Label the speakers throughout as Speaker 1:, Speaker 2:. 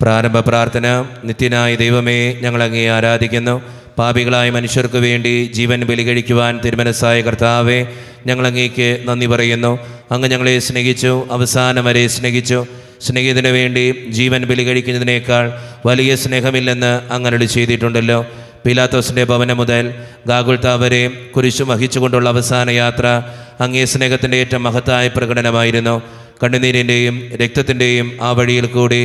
Speaker 1: പ്രാരംഭ പ്രാർത്ഥന. നിത്യനായ ദൈവമേ, ഞങ്ങളങ്ങേ ആരാധിക്കുന്നു. പാപികളായ മനുഷ്യർക്ക് വേണ്ടി ജീവൻ ബലി കഴിക്കുവാൻ തിരുമനസ്സായ കർത്താവേ, ഞങ്ങളങ്ങേക്ക് നന്ദി പറയുന്നു. അങ്ങ് ഞങ്ങളെ സ്നേഹിച്ചു, അവസാനം വരെ സ്നേഹിച്ചു. സ്നേഹിതന് വേണ്ടി ജീവൻ ബലി കഴിക്കുന്നതിനേക്കാൾ വലിയ സ്നേഹമില്ലെന്ന് അങ്ങ് ചെയ്തിട്ടുണ്ടല്ലോ. പീലാത്തോസിൻ്റെ ഭവനം മുതൽ ഗാഗുൽത്താ വരെ കുരിശു വഹിച്ചുകൊണ്ടുള്ള അവസാന യാത്ര അങ്ങേ സ്നേഹത്തിൻ്റെ ഏറ്റവും മഹത്തായ പ്രകടനമായിരുന്നു. കണ്ണുനീരിൻ്റെയും രക്തത്തിൻ്റെയും ആ വഴിയിൽ കൂടി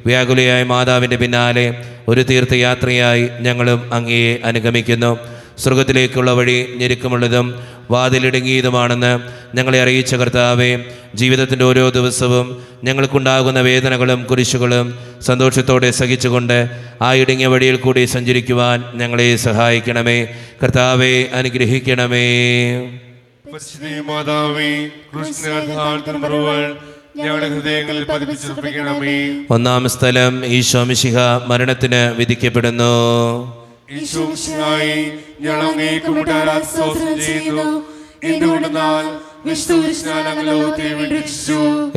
Speaker 1: വ്യാകുലയായ മാതാവിൻ്റെ പിന്നാലെ ഒരു തീർത്ഥയാത്രയായി ഞങ്ങളും അങ്ങയെ അനുഗമിക്കുന്നു. സ്വർഗത്തിലേക്കുള്ള വഴി ഞെരുക്കമുള്ളതും വാതിലിടുങ്ങിയതുമാണെന്ന് ഞങ്ങളെ അറിയിച്ച കർത്താവേ, ജീവിതത്തിൻ്റെ ഓരോ ദിവസവും ഞങ്ങൾക്കുണ്ടാകുന്ന വേദനകളും കുരിശുകളും സന്തോഷത്തോടെ സഹിച്ചുകൊണ്ട് ആ ഇടുങ്ങിയ വഴിയിൽ കൂടി സഞ്ചരിക്കുവാൻ ഞങ്ങളെ സഹായിക്കണമേ. കർത്താവെ, അനുഗ്രഹിക്കണമേ.
Speaker 2: ഞങ്ങളുടെ ഹൃദയങ്ങളിൽ പതിപ്പിച്ചുറപ്പിക്കണമേ.
Speaker 1: ഒന്നാം സ്ഥലം. ഈശോ മിശിഹ മരണത്തിന് വിധിക്കപ്പെടുന്നു.
Speaker 2: ഈശോ മിശിഹായെ, ഞങ്ങൾ അങ്ങേക്ക് മുട്ടാരാധന സ്തോത്രം ചെയ്യുന്നു. എന്തുകൊണ്ടെന്നാൽ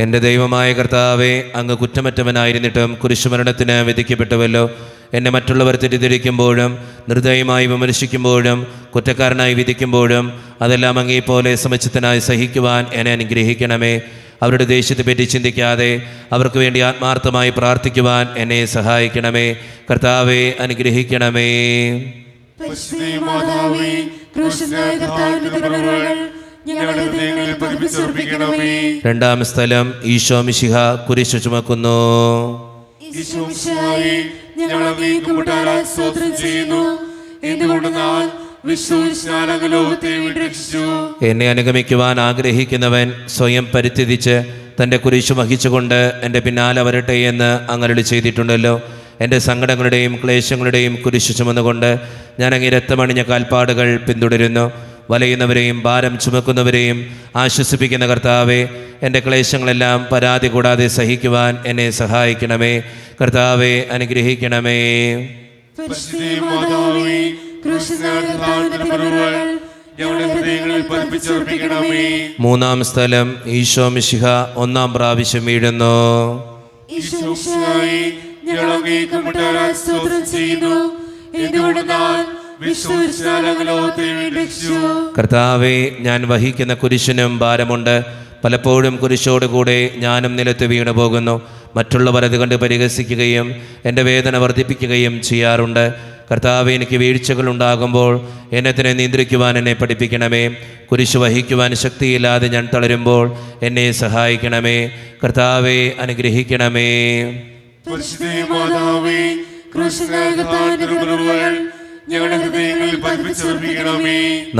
Speaker 1: എൻ്റെ ദൈവമായ കർത്താവെ, അങ്ങ് കുറ്റമറ്റവനായിരുന്നിട്ടും കുരിശുമരണത്തിന് വിധിക്കപ്പെട്ടുവല്ലോ. എന്നെ മറ്റുള്ളവർ തെറ്റിദ്ധരിക്കുമ്പോഴും നിർദ്ദയമായി വിമർശിക്കുമ്പോഴും കുറ്റക്കാരനായി വിധിക്കുമ്പോഴും അതെല്ലാം അങ്ങേപ്പോലെ സമചിത്തനായി സഹിക്കുവാൻ എന്നെ അനുഗ്രഹിക്കണമേ. അവരുടെ ദേഷ്യത്തെപ്പറ്റി ചിന്തിക്കാതെ അവർക്ക് വേണ്ടി ആത്മാർത്ഥമായി പ്രാർത്ഥിക്കുവാൻ എന്നെ സഹായിക്കണമേ. കർത്താവെ, അനുഗ്രഹിക്കണമേ. രണ്ടാം സ്ഥലം. ഈശോ മിശിഹ കുരിശു ചുമക്കുന്നു. എന്നെ അനുഗമിക്കുവാൻ ആഗ്രഹിക്കുന്നവൻ സ്വയം പരിത്യജിച്ച് തൻ്റെ കുരിശു വഹിച്ചുകൊണ്ട് എൻ്റെ പിന്നാലെ വരട്ടെ എന്ന് അങ്ങ് ചെയ്തിട്ടുണ്ടല്ലോ. എൻ്റെ സങ്കടങ്ങളുടെയും ക്ലേശങ്ങളുടെയും കുരിശു ചുമന്നുകൊണ്ട് ഞാൻ അങ്ങേ രക്തമണിഞ്ഞ കാൽപ്പാടുകൾ പിന്തുടരുന്നു. വലയുന്നവരെയും ഭാരം ചുമക്കുന്നവരെയും ആശ്വസിപ്പിക്കുന്ന കർത്താവെ, എൻ്റെ ക്ലേശങ്ങളെല്ലാം പരാതി കൂടാതെ സഹിക്കുവാൻ എന്നെ സഹായിക്കണമേ. കർത്താവെ, അനുഗ്രഹിക്കണമേ. മൂന്നാം സ്ഥലം. ഈശോ മിശിഹ ഒന്നാം പ്രാവശ്യം വീഴുന്നു. കർത്താവെ, ഞാൻ വഹിക്കുന്ന കുരിശിനും ഭാരമുണ്ട്. പലപ്പോഴും കുരിശോടുകൂടെ ഞാനും നിലത്ത് വീണു പോകുന്നു. മറ്റുള്ളവർ അത് കണ്ട് പരിഹസിക്കുകയും എൻ്റെ വേദന വർദ്ധിപ്പിക്കുകയും ചെയ്യാറുണ്ട്. കർത്താവെ, എനിക്ക് വീഴ്ചകൾ ഉണ്ടാകുമ്പോൾ എന്നെ തന്നെ നിയന്ത്രിക്കുവാൻ എന്നെ പഠിപ്പിക്കണമേ. കുരിശ് വഹിക്കുവാൻ ശക്തിയില്ലാതെ ഞാൻ തളരുമ്പോൾ എന്നെ സഹായിക്കണമേ. കർത്താവെ, അനുഗ്രഹിക്കണമേ.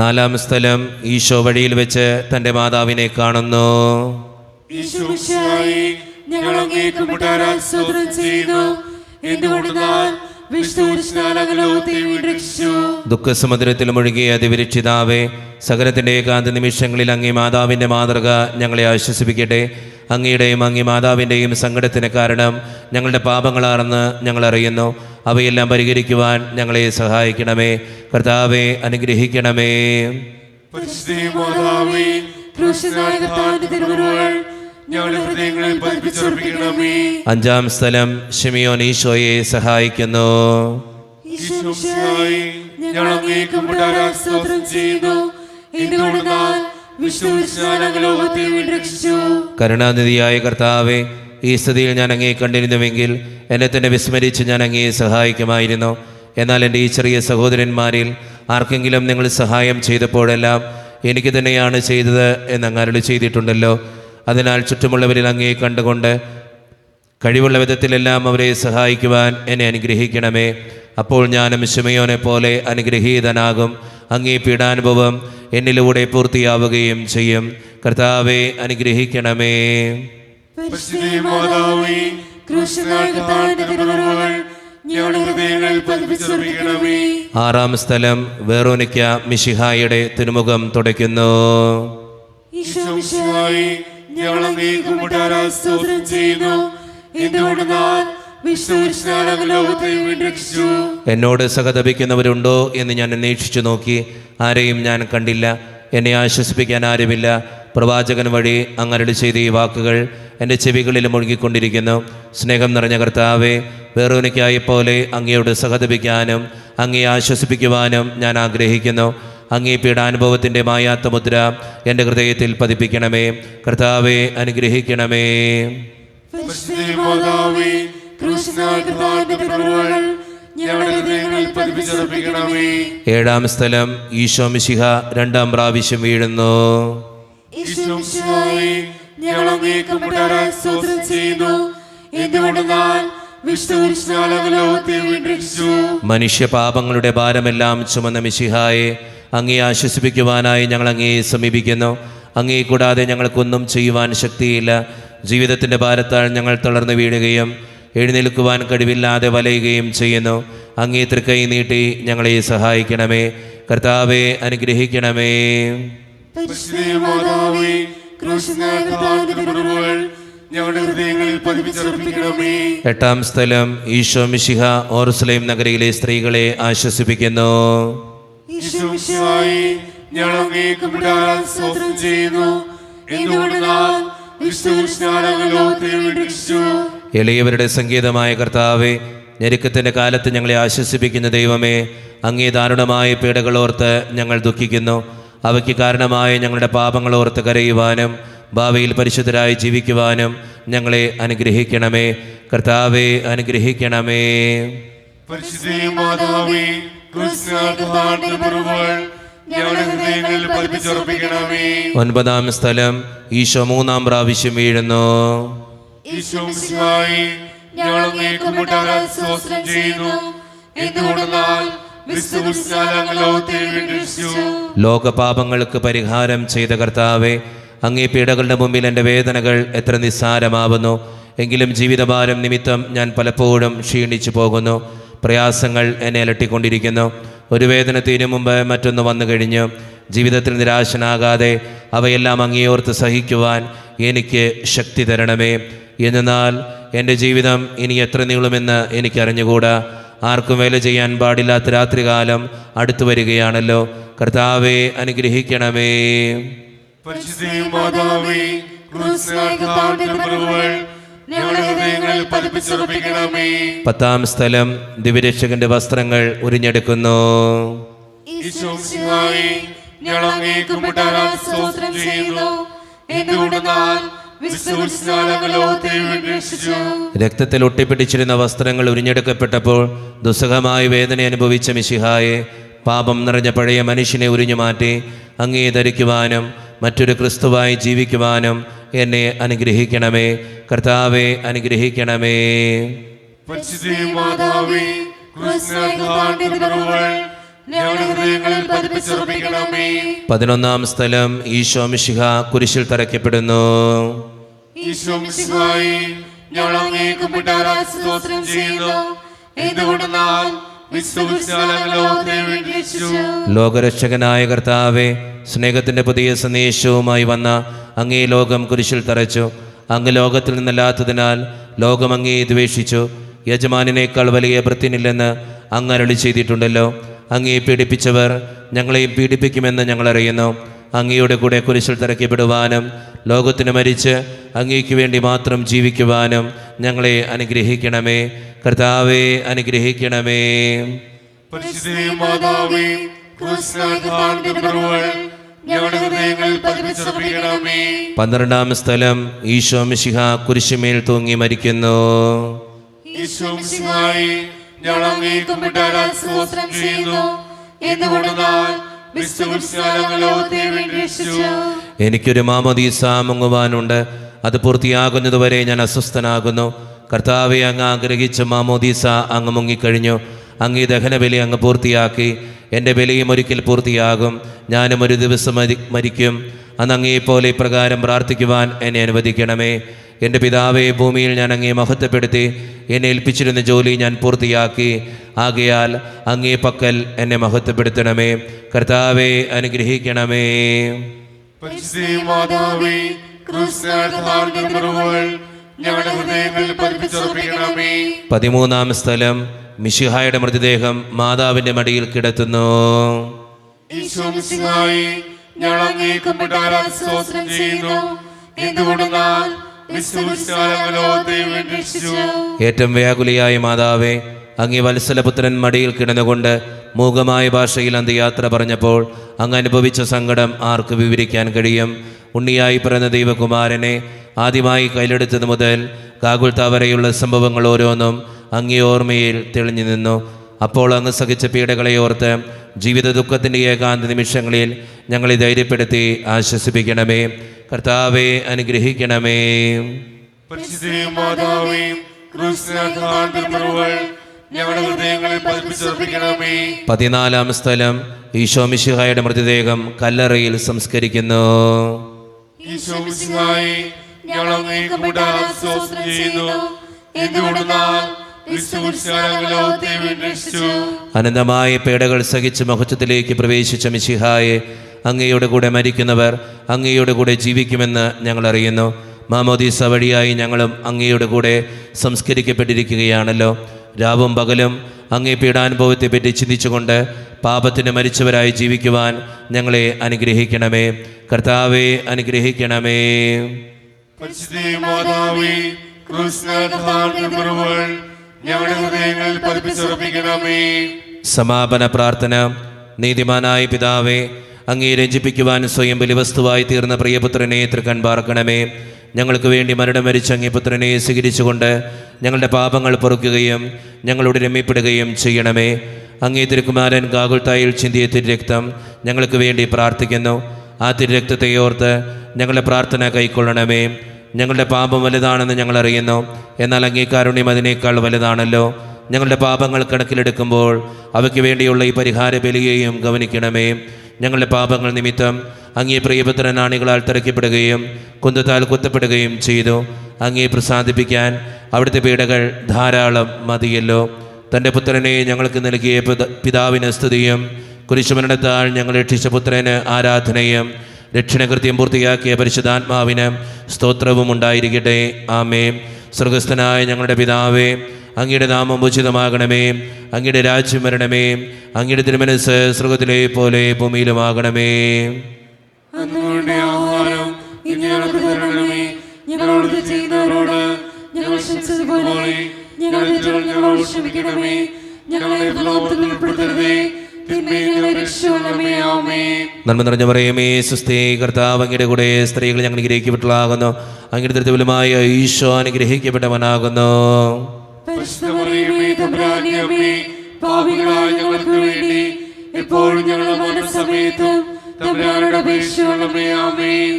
Speaker 1: നാലാം സ്ഥലം. ഈശോ വഴിയിൽ വെച്ച് തൻ്റെ മാതാവിനെ കാണുന്നു. ദുഃഖസമുദ്രത്തിൽ മുഴുകിയ അതിവിരക്ഷിതാവേ, സകലത്തിൻ്റെ ഏകാന്ത നിമിഷങ്ങളിൽ അങ്ങേ മാതാവിൻ്റെ മാതൃക ഞങ്ങളെ ആശ്വസിപ്പിക്കട്ടെ. അങ്ങയുടെയും അങ്ങേ മാതാവിൻ്റെയും സങ്കടത്തിന് കാരണം ഞങ്ങളുടെ പാപങ്ങളാണെന്ന് ഞങ്ങൾ അറിയുന്നു. അവയെല്ലാം പരിഹരിക്കുവാൻ ഞങ്ങളെ സഹായിക്കണമേ. കർത്താവെ, അനുഗ്രഹിക്കണമേ. അഞ്ചാം സ്ഥലം. ശിമിയോൻ ഈശോയെ സഹായിക്കുന്നു. കരുണാനിധിയായ കർത്താവെ, ഈ സ്ഥിതിയിൽ ഞാൻ അങ്ങയെ കണ്ടിരുന്നുവെങ്കിൽ എന്നെ തന്നെ വിസ്മരിച്ച് ഞാൻ അങ്ങയെ സഹായിക്കുമായിരുന്നു. എന്നാൽ എൻ്റെ ഈ ചെറിയ സഹോദരന്മാരിൽ ആർക്കെങ്കിലും നിങ്ങൾ സഹായം ചെയ്തപ്പോഴെല്ലാം എനിക്ക് തന്നെയാണ് ചെയ്തത് എന്ന് അങ്ങ് ചെയ്തിട്ടുണ്ടല്ലോ. അതിനാൽ ചുറ്റുമുള്ളവരിൽ അങ്ങയെ കണ്ടുകൊണ്ട് കഴിവുള്ള വിധത്തിലെല്ലാം അവരെ സഹായിക്കുവാൻ എന്നെ അനുഗ്രഹിക്കണമേ. അപ്പോൾ ഞാനും ശിമയോനെ പോലെ അനുഗ്രഹീതനാകും. അങ്ങേ പീഡാനുഭവം എന്നിലൂടെ പൂർത്തിയാവുകയും ചെയ്യും. കർത്താവെ, അനുഗ്രഹിക്കണമേ. ആറാം സ്ഥലം. വെറോനിക്ക മിശിഹായുടെ തിരുമുഖം തുടയ്ക്കുന്നു. എന്നോട് സഹതപിക്കുന്നവരുണ്ടോ എന്ന് ഞാൻ അന്വേഷിച്ചു നോക്കി. ആരെയും ഞാൻ കണ്ടില്ല. എന്നെ ആശ്വസിപ്പിക്കാൻ ആരുമില്ല. പ്രവാചകൻ വഴി അങ്ങ് ചെയ്ത ഈ വാക്കുകൾ എൻ്റെ ചെവികളിൽ മുഴുകിക്കൊണ്ടിരിക്കുന്നു. സ്നേഹം നിറഞ്ഞ കർത്താവെ, വേറോനിക്കായെപ്പോലെ അങ്ങയോട് സഹതപിക്കാനും അങ്ങയെ ആശ്വസിപ്പിക്കുവാനും ഞാൻ ആഗ്രഹിക്കുന്നു. അങ്ങേ പീഡാനുഭവത്തിൻ്റെ മായാത്ത മുദ്ര എൻ്റെ ഹൃദയത്തിൽ പതിപ്പിക്കണമേ. കർത്താവെ അനുഗ്രഹിക്കണമേ. ഏഴാം സ്ഥലം ഈശോ മിശിഹ രണ്ടാം പ്രാവശ്യം വീഴുന്നു. മനുഷ്യപാപങ്ങളുടെ ഭാരമെല്ലാം ചുമന്ന മിശിഹായെ അങ്ങേ ആശ്വസിപ്പിക്കുവാനായി ഞങ്ങൾ അങ്ങയെ സമീപിക്കുന്നു. അങ്ങേ കൂടാതെ ഞങ്ങൾക്കൊന്നും ചെയ്യുവാൻ ശക്തിയില്ല. ജീവിതത്തിൻ്റെ ഭാരത്താൽ ഞങ്ങൾ തളർന്നു വീഴുകയും എഴുന്നേൽക്കുവാൻ കഴിവില്ലാതെ വലയുകയും ചെയ്യുന്നു. അങ്ങേ തൃക്കൈ നീട്ടി ഞങ്ങളെ സഹായിക്കണമേ. കർത്താവെ അനുഗ്രഹിക്കണമേ. എട്ടാം സ്ഥലം ഈശോ മിശിഹ ഓർസലേം നഗരിയിലെ സ്ത്രീകളെ ആശ്വസിപ്പിക്കുന്നു. എളിയവരുടെ സംഗീതമായ കർത്താവെ, ഞെരുക്കത്തിൻ്റെ കാലത്ത് ഞങ്ങളെ ആശ്വസിപ്പിക്കുന്ന ദൈവമേ, അങ്ങേ ദാരുണമായ പീഡകളോർത്ത് ഞങ്ങൾ ദുഃഖിക്കുന്നു. അവയ്ക്ക് കാരണമായ ഞങ്ങളുടെ പാപങ്ങളോർത്ത് കരയുവാനും ഭാവിയിൽ പരിശുദ്ധരായി ജീവിക്കുവാനും ഞങ്ങളെ അനുഗ്രഹിക്കണമേ. കർത്താവെ അനുഗ്രഹിക്കണമേ. ഒൻപതാം സ്ഥലം ഈശോ മൂന്നാം പ്രാവശ്യം വീഴുന്നു. ലോകപാപങ്ങൾക്ക് പരിഹാരം ചെയ്ത കർത്താവെ, അങ്ങേ പീഡകളുടെ മുമ്പിൽ എൻ്റെ വേദനകൾ എത്ര നിസ്സാരമാവുന്നു. എങ്കിലും ജീവിതഭാരം നിമിത്തം ഞാൻ പലപ്പോഴും ക്ഷീണിച്ചു പോകുന്നു. പ്രയാസങ്ങൾ എന്നെ അലട്ടിക്കൊണ്ടിരിക്കുന്നു. ഒരു വേദന തീരും മുമ്പ് മറ്റൊന്ന് വന്നു കഴിഞ്ഞു. ജീവിതത്തിൽ നിരാശനാകാതെ അവയെല്ലാം അങ്ങേയോർത്ത് സഹിക്കുവാൻ എനിക്ക് ശക്തി തരണമേ. എന്നാൽ എൻ്റെ ജീവിതം ഇനി എത്ര നീളുമെന്ന് എനിക്കറിഞ്ഞുകൂടാ. ആർക്കും വേല ചെയ്യാൻ പാടില്ലാത്ത രാത്രികാലം അടുത്തു വരികയാണല്ലോ. കർത്താവെ അനുഗ്രഹിക്കണമേ. പത്താം സ്ഥലം ദിവ്യരക്ഷകന്റെ വസ്ത്രങ്ങൾ ഉരിഞ്ഞെടുക്കുന്നു. രക്തത്തിൽ ഒട്ടിപ്പിടിച്ചിരുന്ന വസ്ത്രങ്ങൾ ഉരിഞ്ഞെടുക്കപ്പെട്ടപ്പോൾ ദുസ്സഹമായ വേദന അനുഭവിച്ച മിശിഹായെ, പാപം നിറഞ്ഞ പഴയ മനുഷ്യനെ ഉരിഞ്ഞു മാറ്റി അങ്ങേ ധരിക്കുവാനും മറ്റൊരു ക്രിസ്തുവായി ജീവിക്കുവാനും എന്നെ അനുഗ്രഹിക്കണമേ. കർത്താവെ അനുഗ്രഹിക്കണമേ. 11 സ്ഥലം ഈശോ മിശിഹ കുരിശിൽ തറയ്ക്കപ്പെടുന്നു. ലോകരക്ഷകനായ കർത്താവെ, സ്നേഹത്തിന്റെ പുതിയ സന്ദേശവുമായി വന്ന അങ്ങേ ലോകം കുരിശിൽ തറച്ചു. അങ്ങ് ലോകത്തിൽ നിന്നല്ലാത്തതിനാൽ ലോകം അങ്ങേ ദ്വേഷിച്ചു. യജമാനേക്കാൾ വലിയ ഭൃത്യനില്ലെന്ന് അങ്ങ് അരുളി ചെയ്തിട്ടുണ്ടല്ലോ. അങ്ങേ പീഡിപ്പിച്ചവർ ഞങ്ങളെയും പീഡിപ്പിക്കുമെന്ന് ഞങ്ങളറിയുന്നു. അങ്ങയുടെ കൂടെ കുരിശിൽ തറയ്ക്കപ്പെടുവാനും ലോകത്തിന് മരിച്ച് അങ്ങേക്ക് വേണ്ടി മാത്രം ജീവിക്കുവാനും ഞങ്ങളെ അനുഗ്രഹിക്കണമേ. കർത്താവെ അനുഗ്രഹിക്കണമേ. 12 സ്ഥലം ഈശോ മിശിഹ കുരിശുമേൽ തൂങ്ങി മരിക്കുന്നു. എനിക്കൊരു മാമോദീസ മുങ്ങുവാനുണ്ട്. അത് പൂർത്തിയാകുന്നതുവരെ ഞാൻ അസ്വസ്ഥനാകുന്നു. കർത്താവെ, അങ്ങ് ആഗ്രഹിച്ച മാമോദീസ അങ്ങ് മുങ്ങിക്കഴിഞ്ഞു. അങ്ങ് ദഹനബലി അങ്ങ് പൂർത്തിയാക്കി. എൻ്റെ ബലിയും ഒരിക്കൽ പൂർത്തിയാകും. ഞാനും ഒരു ദിവസം മരിക്കും. അന്ന് അങ്ങയെപ്പോലെ ഇപ്രകാരം പ്രാർത്ഥിക്കുവാൻ എന്നെ അനുവദിക്കണമേ. എൻ്റെ പിതാവേ, ഭൂമിയിൽ ഞാൻ അങ്ങയെ മഹത്വപ്പെടുത്തി എന്നെ ഏൽപ്പിച്ചിരുന്ന ജോലി ഞാൻ പൂർത്തിയാക്കി. ആകയാൽ അങ്ങേ പക്കൽ എന്നെ മഹത്വപ്പെടുത്തണമേ. കർത്താവെ അനുഗ്രഹിക്കണമേ. 13 സ്ഥലം മിശിഹായുടെ മൃതദേഹം മാതാവിന്റെ മടിയിൽ കിടത്തുന്നു. ഏറ്റവും വ്യാകുലിയായ മാതാവേ, അങ്ങേ വത്സലപുത്രൻ മടിയിൽ കിടന്നുകൊണ്ട് മൂകമായ ഭാഷയിൽ അന്ത്യയാത്ര പറഞ്ഞപ്പോൾ അങ്ങ് അനുഭവിച്ച സങ്കടം ആർക്ക് വിവരിക്കാൻ കഴിയും? ഉണ്ണിയായി പിറന്ന ദൈവകുമാരനെ ആദ്യമായി കയ്യിലെടുത്തത് മുതൽ ഗാഗുൽത്ത വരെയുള്ള സംഭവങ്ങൾ ഓരോന്നും അങ്ങേ ഓർമ്മയിൽ തെളിഞ്ഞു നിന്നു. അപ്പോൾ അങ്ങ് സഹിച്ച പീഡകളെ ഓർത്ത് ജീവിത ദുഃഖത്തിൻ്റെ ഏകാന്ത നിമിഷങ്ങളിൽ ഞങ്ങളെ ധൈര്യപ്പെടുത്തി ആശ്വസിപ്പിക്കണമേ. കർത്താവെ അനുഗ്രഹിക്കണമേ. പതിനാലാം സ്ഥലം ഈശോ മിശിഹായുടെ മൃതദേഹം കല്ലറയിൽ സംസ്കരിക്കുന്നു. അനന്തമായ പേടകൾ സഹിച്ച് മഹത്വത്തിലേക്ക് പ്രവേശിച്ച മിശിഹായെ, അങ്ങയുടെ കൂടെ മരിക്കുന്നവർ അങ്ങയുടെ കൂടെ ജീവിക്കുമെന്ന് ഞങ്ങൾ അറിയുന്നു. മാമോദീസ വഴിയായി ഞങ്ങളും അങ്ങയുടെ കൂടെ സംസ്കരിക്കപ്പെട്ടിരിക്കുകയാണല്ലോ. രാവും പകലും അങ്ങേ പീഡാനുഭവത്തെപ്പറ്റി ചിന്തിച്ചുകൊണ്ട് പാപത്തിന് മരിച്ചവരായി ജീവിക്കുവാൻ ഞങ്ങളെ അനുഗ്രഹിക്കണമേ. കർത്താവെ അനുഗ്രഹിക്കണമേ. സമാപന പ്രാർത്ഥന. നീതിമാനായ പിതാവേ, അങ്ങേ രഞ്ജിപ്പിക്കുവാൻ സ്വയം ബലിവസ്തുവായി തീർന്ന പ്രിയപുത്രനെ തൃക്കൺ പാർക്കണമേ. ഞങ്ങൾക്ക് വേണ്ടി മരണം മരിച്ച അങ്ങേ പുത്രനെ സ്വീകരിച്ചുകൊണ്ട് ഞങ്ങളുടെ പാപങ്ങൾ പൊറുക്കുകയും ഞങ്ങളോട് രമ്യപ്പെടുകയും ചെയ്യണമേ. അങ്ങേ തിരുക്കുമാരൻ ഗാഗുൽത്തായിൽ ചിന്തിയ തിരുരക്തം ഞങ്ങൾക്ക് വേണ്ടി പ്രാർത്ഥിക്കുന്നു. ആ തിരുരക്തത്തെ ഓർത്ത് ഞങ്ങളുടെ പ്രാർത്ഥന കൈക്കൊള്ളണമേ. ഞങ്ങളുടെ പാപം വലുതാണെന്ന് ഞങ്ങൾ അറിയുന്നു, എന്നാൽ അങ്ങേ കാരുണ്യം അതിനേക്കാൾ വലുതാണല്ലോ. ഞങ്ങളുടെ പാപങ്ങൾ കണക്കിലെടുക്കുമ്പോൾ അവയ്ക്ക് വേണ്ടിയുള്ള ഈ പരിഹാര ബലിയെയും ഗവനിക്കണമേ. ഞങ്ങളുടെ പാപങ്ങൾ നിമിത്തം അങ്ങേ പ്രിയപുത്രൻ ആണികളാൽ തറയ്ക്കപ്പെടുകയും കുന്തത്താൽ കുത്തപ്പെടുകയും ചെയ്തു. അങ്ങേ പ്രസാദിപ്പിക്കാൻ അവിടുത്തെ പീഡകൾ ധാരാളം മതിയല്ലോ. തൻ്റെ പുത്രനെ ഞങ്ങൾക്ക് നൽകിയ പിതാവിന് സ്തുതിയും കുരിശുമരണത്താൽ ഞങ്ങൾ രക്ഷിച്ച പുത്രന് ആരാധനയും രക്ഷണകൃത്യം പൂർത്തിയാക്കിയ പരിശുദ്ധാത്മാവിന് സ്തോത്രവും ഉണ്ടായിരിക്കട്ടെ. ആമേൻ. സ്വർഗസ്ഥനായ ഞങ്ങളുടെ പിതാവേ, അങ്ങയുടെ നാമം ഉചിതമാകണമേ. അങ്ങയുടെ രാജ്യം വരണമേ. അങ്ങയുടെ തിരുമനസ്സ് സ്വർഗത്തിലെ പോലെ ഭൂമിയിലുമാകണമേ. നന്മ നിറഞ്ഞ മറിയമേ, സുസ്ഥി, കർത്താവ് അങ്ങയുടെ കൂടെ സ്ത്രീകൾ ഞങ്ങൾ അനുഗ്രഹിക്കപ്പെട്ടതാകുന്നു. അങ്ങയുടെ തൃത്വഫലമായ ഈശോ അനുഗ്രഹിക്കപ്പെട്ടവനാകുന്നു.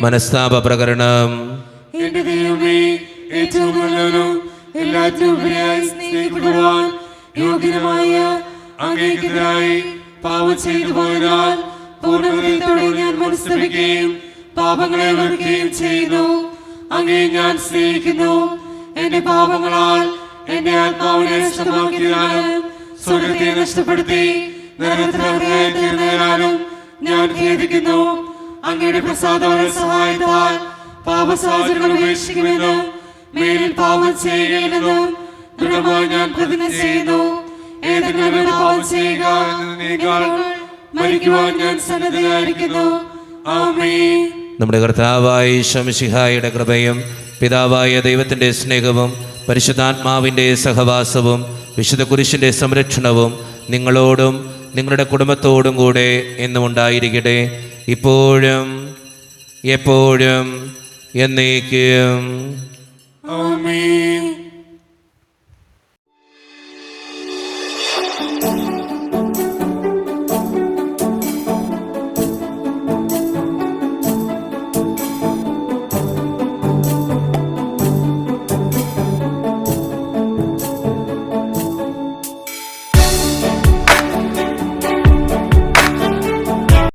Speaker 1: മനസ്താപ പ്രകരണം.
Speaker 3: പാപം ചെയ്തു പോയതാൽ പൂർണ്ണഹൃദയത്തോടെ ഞാൻ മനസ്തപിക്കുകയും പാപങ്ങളെ വെറുക്കുകയും ചെയ്യുന്നു. അങ്ങേ ഞാൻ സ്നേഹിക്കുന്നു. എന്റെ പാപങ്ങളാൽ എന്റെ ആത്മാവിനെ നഷ്ടമാക്കിയതിനാലും സ്വർഗത്തെ നഷ്ടപ്പെടുത്തി നരകത്തിലായി തീർന്നതിനാലും ഞാൻ ഖേദിക്കുന്നു. അങ്ങയുടെ പ്രസാദമായ സഹായത്താൽ പാപസാചനങ്ങൾ ഉപേക്ഷിക്കുമെന്നും മേലിൽ പാപം ചെയ്യുകയില്ലെന്നും ദൃഢമായി ഞാൻ പ്രതിജ്ഞ ചെയ്യുന്നു. ഏതെങ്കിലും പാപം ചെയ്യുക മരിക്കുവാൻ ഞാൻ സന്നദ്ധയായിരിക്കുന്നു. ആമേൻ.
Speaker 1: നമ്മുടെ കർത്താവായ ഈശോ മിശിഹായുടെ കൃപയും പിതാവായ ദൈവത്തിൻ്റെ സ്നേഹവും പരിശുദ്ധാത്മാവിൻ്റെ സഹവാസവും വിശുദ്ധ കുരിശിൻ്റെ സംരക്ഷണവും നിങ്ങളോടും നിങ്ങളുടെ കുടുംബത്തോടും കൂടെ എന്നും ഉണ്ടായിരിക്കട്ടെ, ഇപ്പോഴും എപ്പോഴും എന്നേക്കും.
Speaker 3: ആമേൻ.